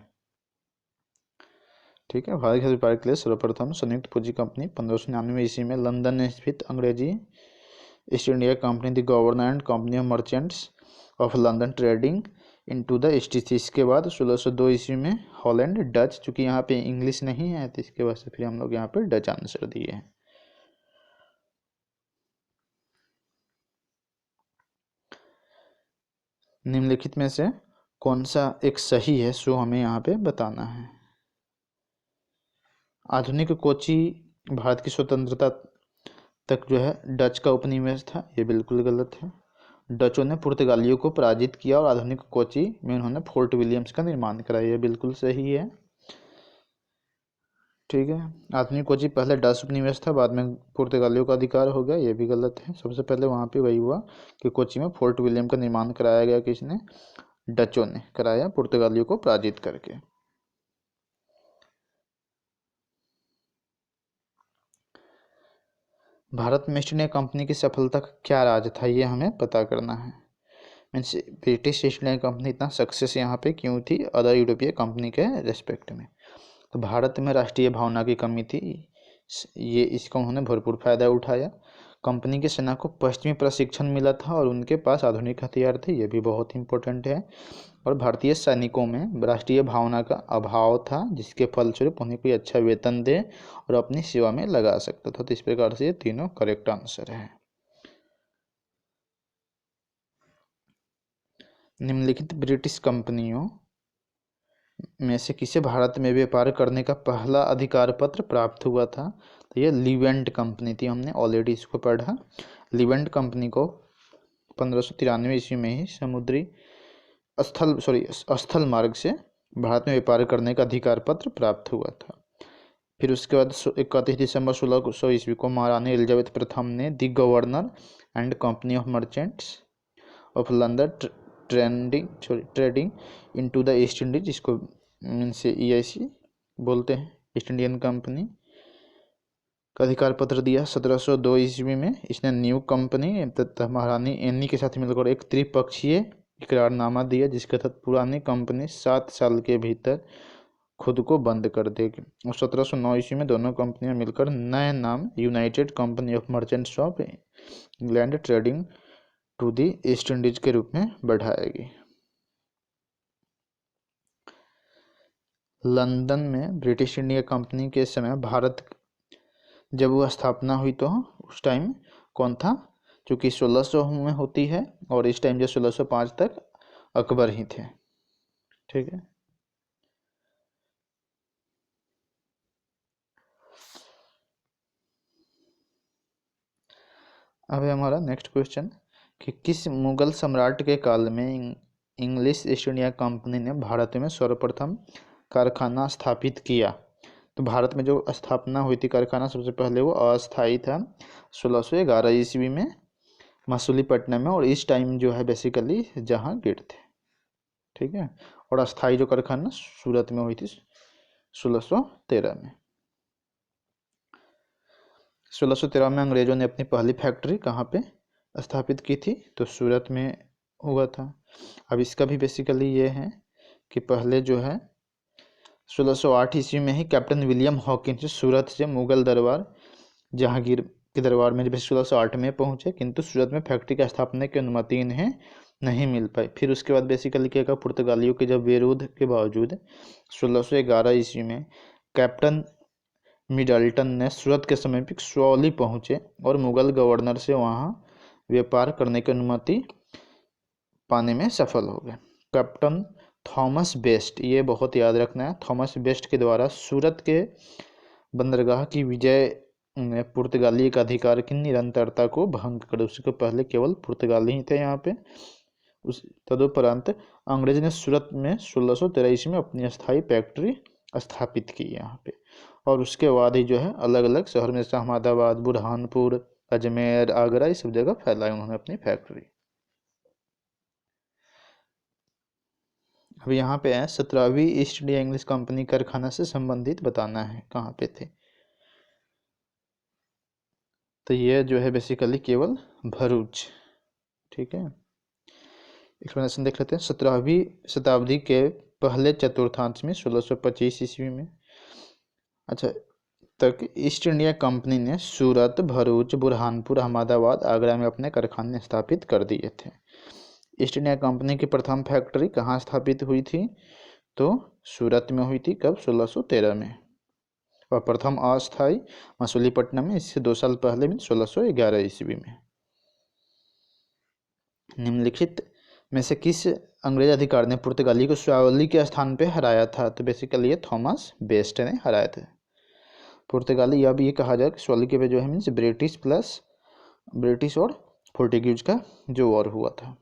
S1: ठीक है, भारत के व्यापार के लिए सर्वप्रथम संयुक्त पूंजी कंपनी 1599 ईस्वी में लंदन स्थित अंग्रेजी East India company the governor and company of merchants of London trading into the east थी। इसके बाद 1602 ईस्वी में हॉलैंड डच, चूंकि यहाँ पे इंग्लिश नहीं है तो इसके वजह से फिर हम लोग यहाँ पे डच आंसर दिए हैं। निम्नलिखित में से कौन सा एक सही है, सो हमें यहाँ पे बताना है। आधुनिक कोची भारत की स्वतंत्रता तक जो है डच का उपनिवेश था, ये बिल्कुल गलत है। डचों ने पुर्तगालियों को पराजित किया और आधुनिक कोची में उन्होंने फोर्ट विलियम्स का निर्माण कराया, ये बिल्कुल सही है। ठीक है, आधुनिक कोची पहले डच उपनिवेश था, बाद में पुर्तगालियों का अधिकार हो गया, ये भी गलत है। सबसे पहले वहाँ पे वही हुआ कि कोची में फोर्ट विलियम का निर्माण कराया गया। किसने? डचों ने कराया, पुर्तगालियों को पराजित करके। भारत में ईस्ट इंडिया कंपनी की सफलता का क्या राज था, ये हमें पता करना है। Means British east India company इतना सक्सेस यहाँ पे क्यों थी अदर यूरोपीय कंपनी के रेस्पेक्ट में? तो भारत में राष्ट्रीय भावना की कमी थी, ये इसका उन्होंने भरपूर फायदा उठाया। कंपनी की सेना को पश्चिमी प्रशिक्षण मिला था और उनके पास आधुनिक हथियार थे, ये भी बहुत इंपॉर्टेंट है। और भारतीय सैनिकों में राष्ट्रीय भावना का अभाव था, जिसके फलस्वरूप उन्हें कोई अच्छा वेतन दे और अपनी सेवा में लगा सकता था। तो इस प्रकार से ये तीनों करेक्ट आंसर है। निम्नलिखित ब्रिटिश कंपनियों में से किसे भारत में व्यापार करने का पहला अधिकार पत्र प्राप्त हुआ था? तो ये लिवेंट कंपनी थी, हमने ऑलरेडी इसको पढ़ा। लिवेंट कंपनी को 1593 ईस्वी में ही समुद्री स्थल मार्ग से भारत में व्यापार करने का अधिकार पत्र प्राप्त हुआ था। फिर उसके बाद 31 दिसंबर 1600 ईस्वी को महारानी एलिजाबेथ प्रथम ने the governor and company of merchants of London trading into the East Indies, जिसको मीन्स EIC बोलते हैं, ईस्ट इंडियन कंपनी का अधिकार पत्र दिया 1702 ईस्वी में। इसने न्यू कंपनी तथा महारानी एनी के साथ मिलकर एक त्रिपक्षीय इकरारनामा दिया, जिसके तहत पुरानी कंपनी 7 साल के भीतर खुद को बंद कर देगी। और 1709 ईस्वी में दोनों कंपनियां मिलकर नए नाम United Company of merchants of England Trading to the East Indies के रूप में बढ़ाएगी। लंदन में ब्रिटिश इंडिया कंपनी के समय भारत जब वो स्थापना हुई तो उस टाइम कौन था? क्योंकि 1600 में होती है और इस टाइम जो 1605 तक अकबर ही थे। ठीक है, अब है हमारा नेक्स्ट क्वेश्चन कि किस मुगल सम्राट के काल में इंग्लिश ईस्ट इंडिया कंपनी ने भारत में सर्वप्रथम कारखाना स्थापित किया? तो भारत में जो स्थापना हुई थी कारखाना, सबसे पहले वो अस्थायी था 1611 ईस्वी में मसूलीपट्टनम में, और इस टाइम जो है बेसिकली जहांगीर थे। ठीक है, और अस्थायी जो कारखाना सूरत में हुई थी 1613 में। 1613 में अंग्रेजों ने अपनी पहली फैक्ट्री कहाँ पे स्थापित की थी? तो सूरत में हुआ था। अब इसका भी बेसिकली ये है कि पहले जो है 1608 ईस्वी में ही कैप्टन विलियम हॉकिंस सूरत से मुगल दरबार जहांगीर के दरबार में जब 1608 में पहुंचे, किंतु सूरत में फैक्ट्री की स्थापना की अनुमति इन्हें नहीं मिल पाई। फिर उसके बाद बेसिकली क्या कहा, पुर्तगालियों के जब विरोध के बावजूद 1611 ईस्वी में कैप्टन मिडल्टन ने सूरत के समीप स्वली पहुंचे और मुगल गवर्नर से वहां व्यापार करने की अनुमति पाने में सफल हो गए। कैप्टन थॉमस बेस्ट, ये बहुत याद रखना है, थॉमस बेस्ट के द्वारा सूरत के बंदरगाह की विजय ने पुर्तगाली के अधिकार की निरंतरता को भंग कर, उसके पहले केवल पुर्तगाली ही थे यहाँ पे। उस तदुपरांत अंग्रेज ने सूरत में 1613 ईस्वी में अपनी अस्थायी फैक्ट्री स्थापित की यहाँ पे, और उसके बाद ही जो है अलग अलग शहर में जैसे अहमदाबाद, बुरहानपुर, अजमेर, आगरा, ये सब जगह फैलाई उन्होंने अपनी फैक्ट्री। अब यहाँ पे है 17वीं ईस्ट इंडिया इंग्लिश कंपनी कारखाना से संबंधित बताना है, कहाँ पे थे। तो ये जो है बेसिकली केवल भरूच, ठीक है। एक्सप्लेनेशन देख लेते हैं। 17वीं शताब्दी के पहले चतुर्थांश में 1625 ईस्वी में अच्छा तक ईस्ट इंडिया कंपनी ने सूरत, भरूच, बुरहानपुर, अहमदाबाद, आगरा में अपने कारखाने स्थापित कर दिए थे। ईस्ट इंडिया कंपनी की प्रथम फैक्ट्री कहाँ स्थापित हुई थी? तो सूरत में हुई थी। कब? 1613 में। और प्रथम अस्थायी मसूलीपट्टनम में, इससे 2 साल पहले में 1611 ईस्वी में। निम्नलिखित में से किस अंग्रेज अधिकारी ने पुर्तगाली को स्वावली के स्थान पे हराया था? तो बेसिकली ये थॉमस बेस्ट ने हराया था पुर्तगाली। अब ये कहा जाए कि स्वावली के पे जो है मीन्स ब्रिटिश और पोर्टुगीज का जो वॉर हुआ था।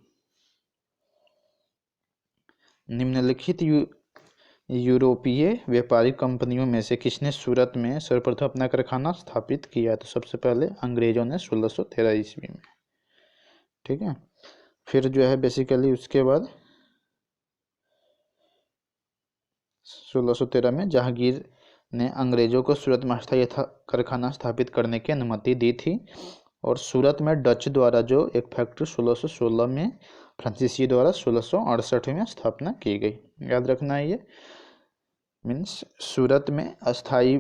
S1: निम्नलिखित यूरोपीय व्यापारिक कंपनियों में से किसने सूरत में सर्वप्रथम अपना कारखाना स्थापित किया? तो सबसे पहले अंग्रेजों ने 1613 ईस्वी में, ठीक है। फिर जो है बेसिकली उसके बाद 1613 में जहांगीर ने अंग्रेजों को सूरत में अस्थायी कारखाना स्थापित करने की अनुमति दी थी। और सूरत में डच द्वारा जो एक फैक्ट्री 1616 में, फ्रांसीसी द्वारा 1668 में स्थापना की गई। याद रखना है ये मीन्स सूरत में अस्थायी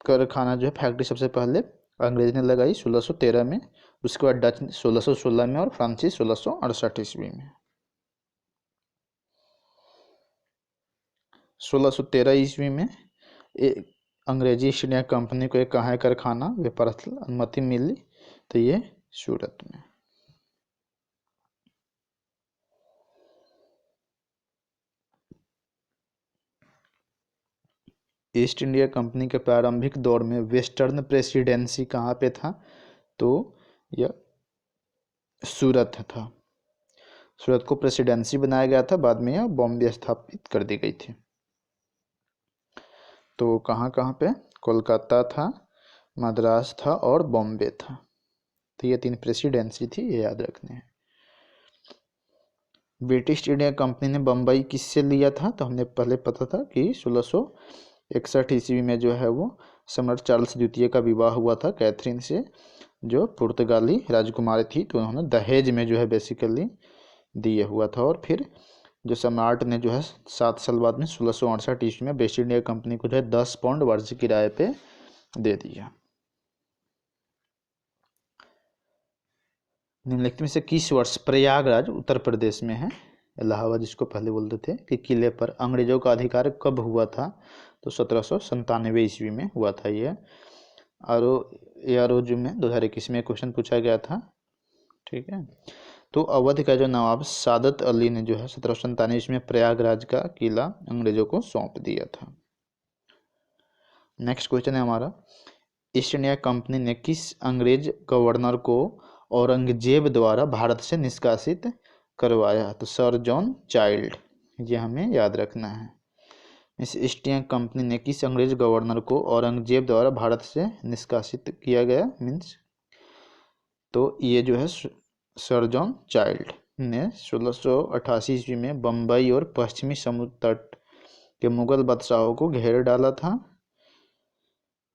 S1: कारखाना जो है फैक्ट्री सबसे पहले अंग्रेज ने लगाई 1613 में, उसके बाद डच 1616 में और फ्रांसीसी 1668 ईस्वी में। 1613 ईस्वी में अंग्रेजी ईस्ट इंडिया कंपनी को एक कहाँ कारखाना व्यापार अनुमति मिली? तो ये सूरत में। ईस्ट इंडिया कंपनी के प्रारंभिक दौर में वेस्टर्न प्रेसिडेंसी कहाँ पे था? तो यह सूरत था। सूरत को प्रेसिडेंसी बनाया गया था, बाद में यह बॉम्बे स्थापित कर दी गई थी। तो कहाँ कहाँ पे? कोलकाता था, मद्रास था और बॉम्बे था। तो ये 3 प्रेसिडेंसी थी, ये याद रखने हैं। ब्रिटिश इंडिया कंपनी ने बम्बई किससे लिया था? तो हमने पहले पता था कि 1661 ईस्वी में जो है वो सम्राट चार्ल्स द्वितीय का विवाह हुआ था कैथरीन से, जो पुर्तगाली राजकुमारी थी। तो उन्होंने दहेज में जो है बेसिकली दिए हुआ था। और फिर जो सम्राट ने जो है 7 साल बाद में 1668 ईस्वी में वेस्ट इंडिया कंपनी को जो है 10 पाउंड वार्षिक किराए पे दे दिया। निम्नलिखित में से किस वर्ष प्रयागराज उत्तर प्रदेश में है, इलाहाबाद जिसको पहले बोलते थे, कि किले पर अंग्रेजों का अधिकार कब हुआ था? तो 1797 ईस्वी में हुआ था ये। आरोज में 2021 में क्वेश्चन पूछा गया था, ठीक है। तो अवध का जो नवाब सादत अली ने जो है 1797 में प्रयागराज का किला अंग्रेजों को सौंप दिया था। नेक्स्ट क्वेश्चन है हमारा, ईस्ट इंडिया कंपनी ने किस अंग्रेज गवर्नर को औरंगजेब द्वारा भारत से निष्कासित करवाया? तो सर जॉन चाइल्ड, ये हमें याद रखना है। इस ईस्ट इंडिया कंपनी ने किस अंग्रेज गवर्नर को औरंगजेब द्वारा भारत से निष्कासित किया गया मीन्स? तो ये जो है सर जॉन चाइल्ड ने 1688 ईस्वी में बम्बई और पश्चिमी समुद्र तट के मुगल बादशाहों को घेर डाला था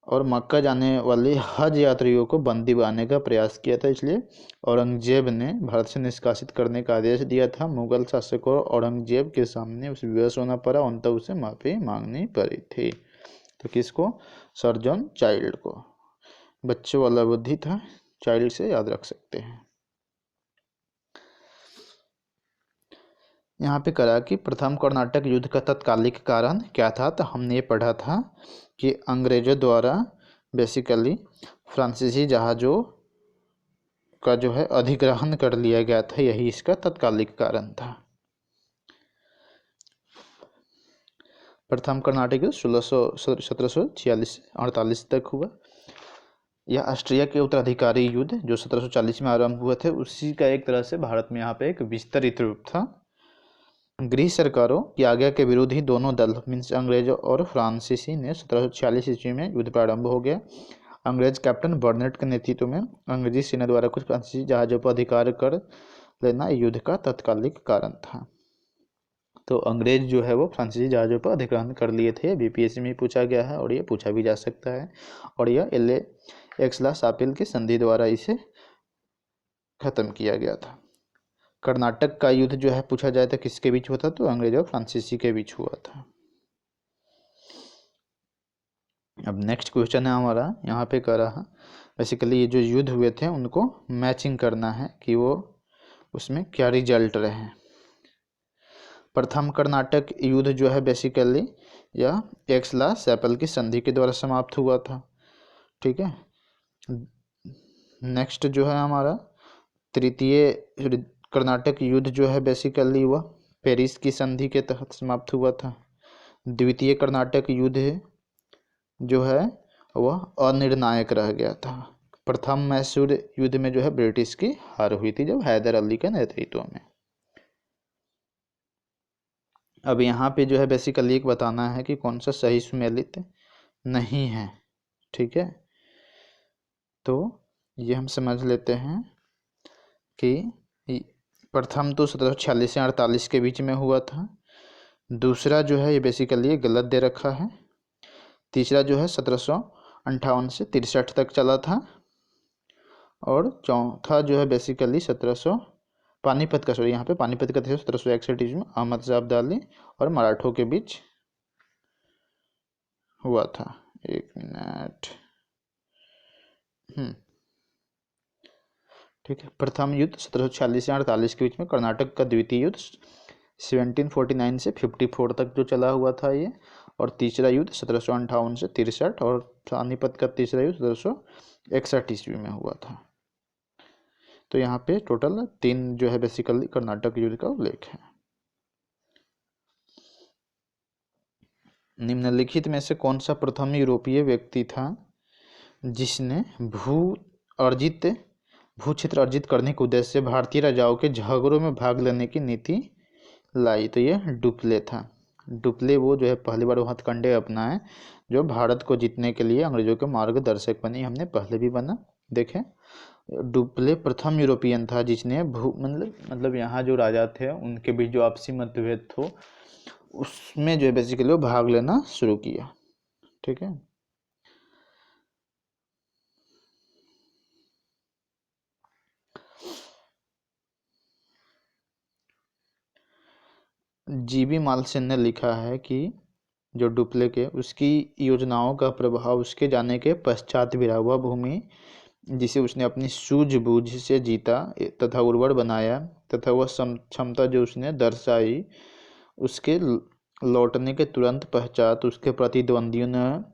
S1: और मक्का जाने वाले हज यात्रियों को बंदी बनाने का प्रयास किया था। इसलिए औरंगजेब ने भारत से निष्कासित करने का आदेश दिया था। मुगल शासकों और औरंगजेब के सामने उसे विवश होना पड़ा, अंततः उसे माफी मांगनी पड़ी थी। तो किसको? सर जॉन चाइल्ड को। बच्चों वाला बुद्धि था, चाइल्ड से याद रख सकते हैं। यहाँ पे करा कि प्रथम कर्नाटक युद्ध का तत्कालिक कारण क्या था? तो हमने ये पढ़ा था कि अंग्रेजों द्वारा बेसिकली फ्रांसीसी जहाज़ों का जो है अधिग्रहण कर लिया गया था, यही इसका तत्कालिक कारण था। प्रथम कर्नाटक युद्ध 1746 तक हुआ। यह ऑस्ट्रिया के उत्तराधिकारी युद्ध जो 1740 में आरंभ हुए थे, उसी का एक तरह से भारत में यहाँ पे एक विस्तृत रूप था। गृह सरकारों की आज्ञा के विरुद्ध ही दोनों दल मीन्स अंग्रेजों और फ्रांसीसी ने 1746 ईस्वी में युद्ध प्रारंभ हो गया। अंग्रेज कैप्टन बर्नेट के नेतृत्व में अंग्रेजी सेना द्वारा कुछ फ्रांसीसी जहाज़ों पर अधिकार कर लेना युद्ध का तत्कालिक कारण था। तो अंग्रेज जो है वो फ्रांसीसी जहाज़ों पर अधिग्रहण कर लिए थे। बीपीएससी में पूछा गया है और ये पूछा भी जा सकता है, और यह एक्स-ला-शापिल की संधि द्वारा इसे खत्म किया गया था। कर्नाटक का युद्ध जो है पूछा जाए तो किसके बीच हुआ था, तो अंग्रेज और फ्रांसीसी के बीच हुआ था। अब नेक्स्ट क्वेश्चन है हमारा यहाँ पे कह रहा, बेसिकली ये जो युद्ध हुए थे उनको मैचिंग करना है कि वो उसमें क्या रिजल्ट रहे। प्रथम कर्नाटक युद्ध जो है बेसिकली यह एक्स-ला-शापिल की संधि के द्वारा समाप्त हुआ था। ठीक है, नेक्स्ट जो है हमारा तृतीय कर्नाटक युद्ध जो है बेसिकली वह पेरिस की संधि के तहत समाप्त हुआ था। द्वितीय कर्नाटक युद्ध जो है वह अनिर्णायक रह गया था। प्रथम मैसूर युद्ध में जो है ब्रिटिश की हार हुई थी जब हैदर अली के नेतृत्व में। अब यहाँ पे जो है बेसिकली एक बताना है कि कौन सा सही सुमेलित नहीं है। ठीक है, तो ये हम समझ लेते हैं कि प्रथम तो 1746 से 48 के बीच में हुआ था। दूसरा जो है ये बेसिकली गलत दे रखा है। तीसरा जो है 1758 से 63 तक चला था। और चौथा जो है बेसिकली 1700 पानीपत का, सॉरी यहाँ पे पानीपत का 1761 ईस्वी में अहमद शाह अब्दाली और मराठों के बीच हुआ था। एक मिनट, ठीक है। प्रथम युद्ध 1746 से 48 के बीच में, कर्नाटक का द्वितीय युद्ध 1749 से 54 तक जो चला हुआ था ये, और तीसरा युद्ध 1758 से 63, और पानीपत का तीसरा युद्ध 1761 ईस्वी में हुआ था। तो यहाँ पे टोटल 3 जो है बेसिकली कर्नाटक युद्ध का उल्लेख है। निम्नलिखित में से कौन सा प्रथम यूरोपीय व्यक्ति था जिसने भू क्षेत्र अर्जित करने के उद्देश्य से भारतीय राजाओं के झगड़ों में भाग लेने की नीति लाई? तो यह डुप्ले था। डुप्ले वो जो है पहली बार वो हथकंडे अपनाए जो भारत को जीतने के लिए अंग्रेजों के मार्गदर्शक बने। हमने पहले भी बना देखे। डुप्ले प्रथम यूरोपियन था जिसने मतलब यहाँ जो राजा थे उनके बीच जो आपसी मतभेद था उसमें जो है बेसिकली वो भाग लेना शुरू किया। ठीक है, जीबी मालसेन ने लिखा है कि जो डुप्ले के उसकी योजनाओं का प्रभाव उसके जाने के पश्चात भी रहा। वह भूमि जिसे उसने अपनी सूझबूझ से जीता तथा उर्वर बनाया तथा वह क्षमता जो उसने दर्शाई उसके लौटने के तुरंत पश्चात उसके प्रतिद्वंदियों ने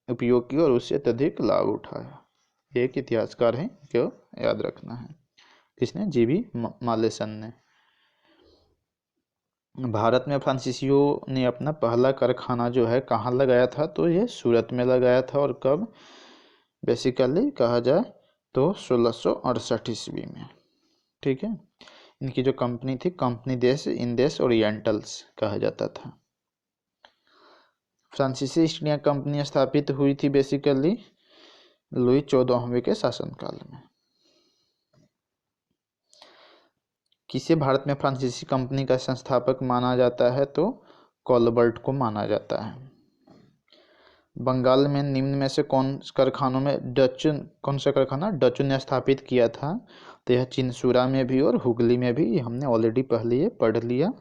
S1: उपयोग किया और उससे अत्यधिक लाभ उठाया। एक इतिहासकार है, क्यों याद रखना है। किसने? जीबी मालेसन ने। भारत में फ्रांसीसियों ने अपना पहला कारखाना जो है कहाँ लगाया था? तो ये सूरत में लगाया था। और कब? बेसिकली कहा जाए तो 1668 ईस्वी में। ठीक है, इनकी जो कंपनी थी कंपनी देश इंडेस ओरिएंटल्स कहा जाता था। फ्रांसीसी ईस्ट इंडिया कंपनी स्थापित हुई थी बेसिकली लुई 14वें के शासनकाल में। किसे भारत में फ्रांसीसी कंपनी का संस्थापक माना जाता है? तो कोलबर्ट को माना जाता है। बंगाल में निम्न में से कौन सा कारखाना डचों ने स्थापित किया था? तो यह चिनसुरा में भी और हुगली में भी, हमने ऑलरेडी पहले ये पढ़ लिया।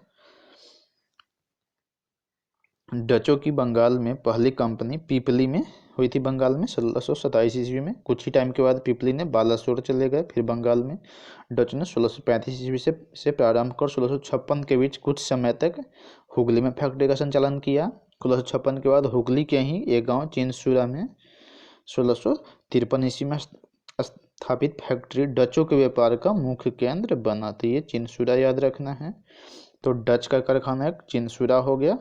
S1: डचों की बंगाल में पहली कंपनी पीपली में हुई थी। बंगाल में 1627 ईस्वी में। कुछ ही टाइम के बाद पीपली ने बालासोर चले गए। फिर बंगाल में डच ने 1635 ईस्वी से प्रारंभ कर 1656 के बीच कुछ समय तक हुगली में फैक्ट्री का संचालन किया। 1656 के बाद हुगली के ही एक गांव चिनसुरा में 1653 ईस्वी में स्थापित फैक्ट्री डचों के व्यापार का मुख्य केंद्र बना। तो ये चिनसुरा याद रखना है। तो डच का कारखाना एक चिनसुरा हो गया,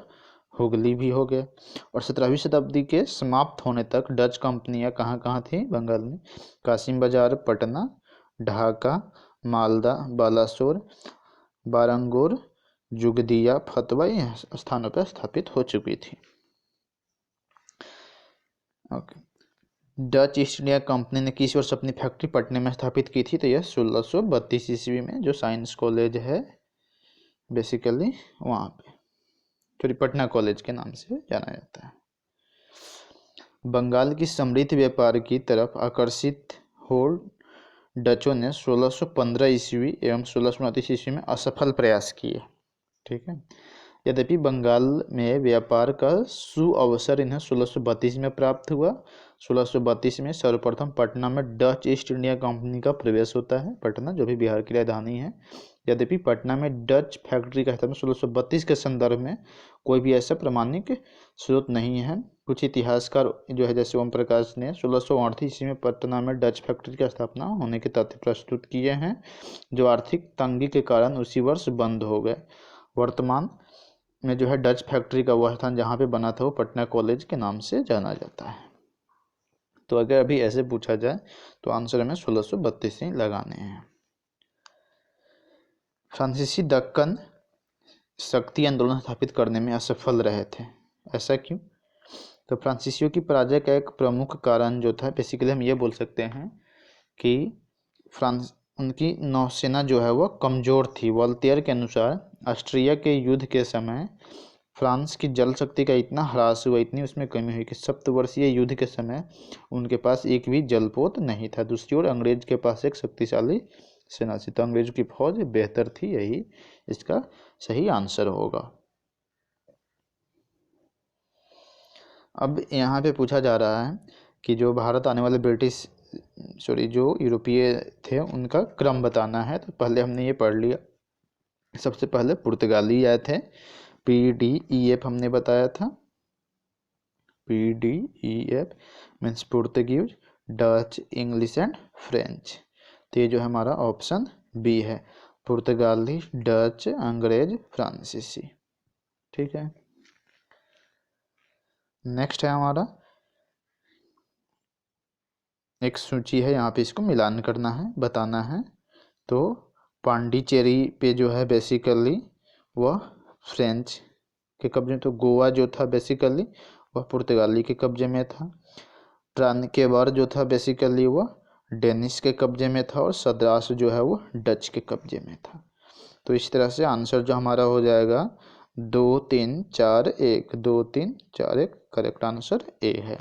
S1: हुगली भी हो गया। और 17वीं शताब्दी के समाप्त होने तक डच कंपनियां कहाँ कहाँ थी बंगाल में? कासिम बाजार, पटना, ढाका, मालदा, बालासोर, बारंगोर, जुगदिया, फतवा यह स्थानों पर स्थापित हो चुकी थी। Okay. Dutch East India company ने किस वर्ष अपनी फैक्ट्री पटना में स्थापित की थी? तो यह 1632 ईस्वी में, जो साइंस कॉलेज है बेसिकली वहाँ पे, सॉरी पटना कॉलेज के नाम से जाना जाता है। बंगाल की समृद्ध व्यापार की तरफ आकर्षित हो डचों ने 1615 ईस्वी एवं 1629 ईस्वी में असफल प्रयास किए। ठीक है। यद्यपि बंगाल में व्यापार का सुअवसर इन्हें 1632 में प्राप्त हुआ। 1632 में सर्वप्रथम पटना में डच ईस्ट इंडिया कंपनी का प्रवेश होता है, पटना जो भी बिहार की राजधानी है। यद्यपि पटना में डच फैक्ट्री का स्थापना 1632 के संदर्भ में कोई भी ऐसा प्रमाणिक स्रोत नहीं है। कुछ इतिहासकार जो है जैसे ओम प्रकाश ने 1638 ईस्वी में पटना में डच फैक्ट्री की स्थापना होने के तथ्य प्रस्तुत किए हैं, जो आर्थिक तंगी के कारण उसी वर्ष बंद हो गए। वर्तमान में जो है डच फैक्ट्री का वह स्थान जहाँ पे बना था वो पटना कॉलेज के नाम से जाना जाता है। तो अगर अभी ऐसे पूछा जाए तो आंसर हमें 1632 ही लगाने हैं। फ्रांसीसी दक्कन शक्ति आंदोलन स्थापित करने में असफल रहे थे, ऐसा क्यों? तो फ्रांसीसियों की पराजय का एक प्रमुख कारण जो था, बेसिकली हम ये बोल सकते हैं कि फ्रांस उनकी नौसेना जो है वह कमज़ोर थी। वॉल्टियर के अनुसार ऑस्ट्रिया के युद्ध के समय फ्रांस की जल शक्ति का इतना ह्रास हुआ, इतनी उसमें कमी हुई कि सप्तवर्षीय युद्ध के समय उनके पास एक भी जलपोत नहीं था। दूसरी ओर अंग्रेज के पास एक शक्तिशाली सेना थी, तो अंग्रेज की फौज बेहतर थी, यही इसका सही आंसर होगा। अब यहाँ पे पूछा जा रहा है कि जो भारत आने वाले जो यूरोपीय थे उनका क्रम बताना है। तो पहले हमने ये पढ़ लिया। सबसे पहले पुर्तगाली आए थे, PDEF हमने बताया था। PDEF means Portuguese, Dutch, English and French. तो ये जो हमारा ऑप्शन बी है, पुर्तगाली, डच, अंग्रेज, फ्रांसीसी। ठीक है। नेक्स्ट है हमारा एक सूची है, यहाँ पे इसको मिलान करना है, बताना है। तो पांडिचेरी पे जो है बेसिकली वह फ्रेंच के कब्जे में, तो गोवा जो था बेसिकली वह पुर्तगाली के कब्जे में था। ट्रांकेबर जो था बेसिकली वह डेनिश के कब्जे में था, और सद्रास जो है वो डच के कब्जे में था। तो इस तरह से आंसर जो हमारा हो जाएगा 2 3 4 1, 2 3 4 1, करेक्ट आंसर ए है।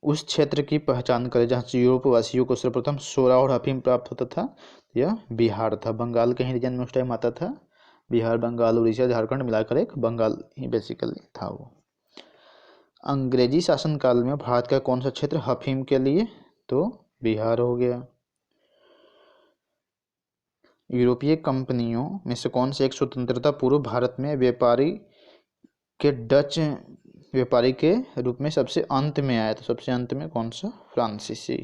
S1: उस क्षेत्र की पहचान करें जहाँ से यूरोप वासियों को सर्वप्रथम सोरा और अफीम प्राप्त होता था। यह बिहार था। बंगाल के ही रीजन में उस टाइम आता था। बिहार, बंगाल, उड़ीसा, झारखंड मिलाकर एक बंगाल ही बेसिकली था वो। अंग्रेजी शासनकाल में भारत का कौन सा क्षेत्र अफीम के लिए? तो बिहार हो गया। यूरोपीय कंपनियों में से कौन से एक स्वतंत्रता पूर्व भारत में डच व्यापारी के रूप में सबसे अंत में आया? तो सबसे अंत में कौन सा? फ्रांसीसी।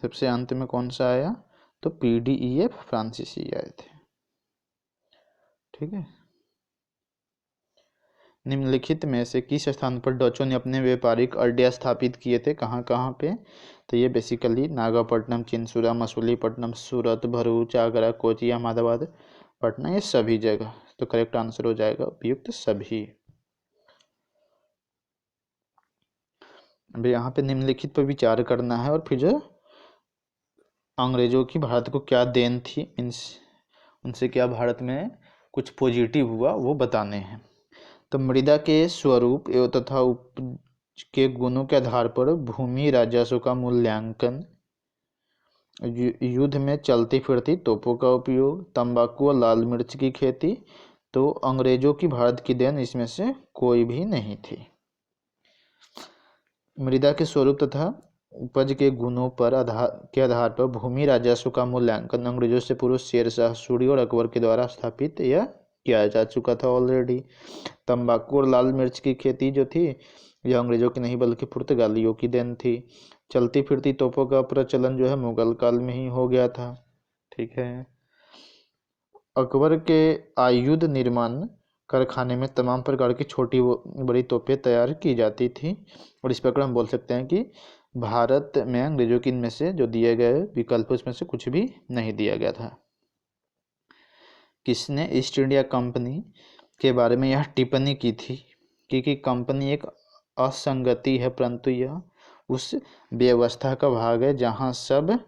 S1: सबसे अंत में कौन सा आया? तो PDEF फ्रांसीसी आए थे। ठीक है। निम्नलिखित में से किस स्थान पर डचों ने अपने व्यापारिक अड्डे स्थापित किए थे? कहाँ कहाँ पे? तो ये बेसिकली नागापट्टनम, चिनसुरा, मसूलीपट्टनम, सूरत, भरूच, आगरा, कोची, अहमदाबाद, पटना, ये सभी जगह। तो करेक्ट आंसर हो जाएगा उपयुक्त सभी। अब यहाँ पे निम्नलिखित पर विचार करना है, और फिर जो अंग्रेजों की भारत को क्या देन थी, मीन्स उनसे क्या भारत में कुछ पॉजिटिव हुआ, वो बताने हैं। तो मृदा के स्वरूप एवं तथा उपज के गुणों के आधार पर भूमि राजस्व का मूल्यांकन, युद्ध में चलती फिरती तोपों का उपयोग, तंबाकू और लाल मिर्च की खेती, तो अंग्रेजों की भारत की देन इसमें से कोई भी नहीं थी। मृदा के स्वरूप तथा उपज के गुणों पर आधार पर भूमि राजस्व का मूल्यांकन अंग्रेजों से पूर्व शेरशाह सूरी और अकबर के द्वारा स्थापित यह किया जा चुका था ऑलरेडी। तंबाकू और लाल मिर्च की खेती जो थी यह अंग्रेजों की नहीं बल्कि पुर्तगालियों की देन थी। चलती फिरती तोपों का प्रचलन जो है मुगल काल में ही हो गया था। ठीक है। अकबर के आयुध निर्माण कारखाने में तमाम प्रकार की छोटी बड़ी तोपें तैयार की जाती थी। और इस प्रकार हम बोल सकते हैं कि भारत में अंग्रेजों की इनमें से जो दिए गए विकल्प उसमें से कुछ भी नहीं दिया गया था। किसने ईस्ट इंडिया कंपनी के बारे में यह टिप्पणी की थी कि कंपनी एक असंगति है परंतु यह उस व्यवस्था का भाग है जहां सब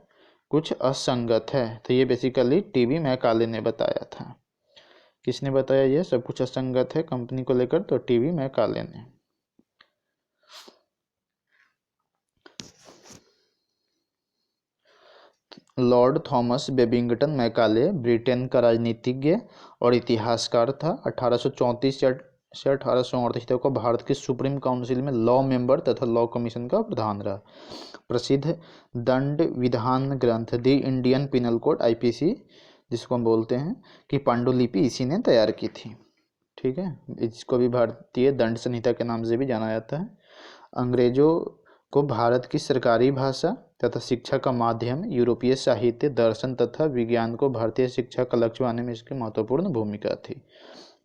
S1: कुछ असंगत है। तो ये बेसिकली टीबी मैकाले ने बताया था। किसने बताया ये सब कुछ असंगत है कंपनी को लेकर? तो टीबी मैकाले ने। Lord Thomas Babington Macaulay Britain का राजनीतिज्ञ और इतिहासकार था। 1834 से 1838 तक को भारत की सुप्रीम काउंसिल में लॉ मेंबर तथा लॉ कमीशन का प्रधान रहा। प्रसिद्ध दंड विधान ग्रंथ दी इंडियन पिनल कोड आईपीसी जिसको हम बोलते हैं कि पांडुलिपि इसी ने तैयार की थी। ठीक है। इसको भी भारतीय दंड संहिता के नाम से भी जाना जाता है। अंग्रेजों को भारत की सरकारी भाषा तथा शिक्षा का माध्यम, यूरोपीय साहित्य, दर्शन तथा विज्ञान को भारतीय शिक्षा का लक्ष्य बनाने में इसकी महत्वपूर्ण भूमिका थी।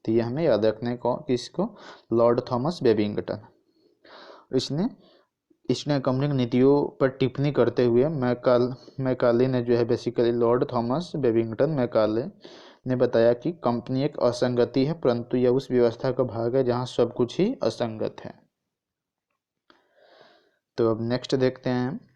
S1: तो ये हमें याद रखने को किसको? Lord Thomas Babington. इसने ईस्ट इंडिया कंपनी की नीतियों पर टिप्पणी करते हुए मैकाले ने जो है basically Lord Thomas Babington Macaulay ने बताया कि कंपनी एक असंगति है परंतु यह उस व्यवस्था का भाग है जहां सब कुछ ही असंगत है। तो अब नेक्स्ट देखते हैं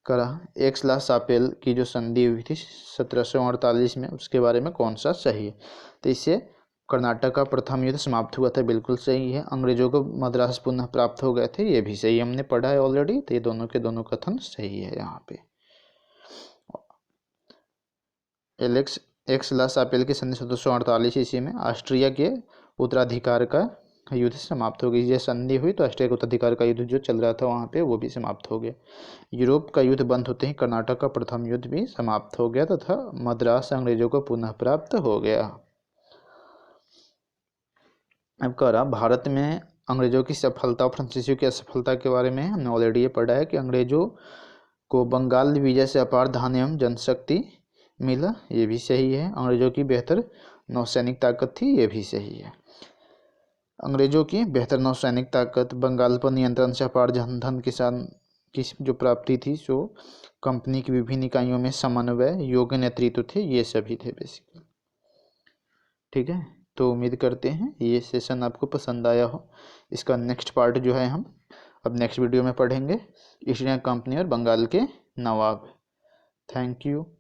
S1: करा एक्स-ला-शापेल की जो संधि हुई थी 1748 में उसके बारे में कौन सा सही है? तो इससे कर्नाटक का प्रथम युद्ध समाप्त हुआ था, बिल्कुल सही है। अंग्रेजों को मद्रास पुनः प्राप्त हो गए थे, ये भी सही, हमने पढ़ा है ऑलरेडी। तो ये दोनों के दोनों कथन सही है। यहाँ पे एक्स-ला-शापेल की संधि 1748 ईस्वी में ऑस्ट्रिया के उत्तराधिकार का युद्ध समाप्त हो गई। ये संधि हुई तो ऑस्ट्रिया के उत्तराधिकार का युद्ध जो चल रहा था वहाँ पे वो भी समाप्त हो गया। यूरोप का युद्ध बंद होते ही कर्नाटक का प्रथम युद्ध भी समाप्त हो गया तथा मद्रास अंग्रेजों को पुनः प्राप्त हो गया। अब कह रहा भारत में अंग्रेजों की सफलता और फ्रांसीसियों की असफलता के बारे में हमने ऑलरेडी ये पढ़ा है कि अंग्रेजों को बंगाल विजय से अपार धन एवं जनशक्ति मिला, ये भी सही है। अंग्रेजों की बेहतर नौसैनिक ताकत थी, ये भी सही है। अंग्रेजों की बेहतर नौसैनिक ताकत, बंगाल पर नियंत्रण से अपार धन किसान की जो प्राप्ति थी, जो कंपनी की विभिन्न इकाइयों में समन्वय, योग्य नेतृत्व थे, ये सभी थे बेसिकली। ठीक है। तो उम्मीद करते हैं ये सेशन आपको पसंद आया हो। इसका नेक्स्ट पार्ट जो है हम अब नेक्स्ट वीडियो में पढ़ेंगे, ईस्ट इंडिया कंपनी और बंगाल के नवाब। Thank you.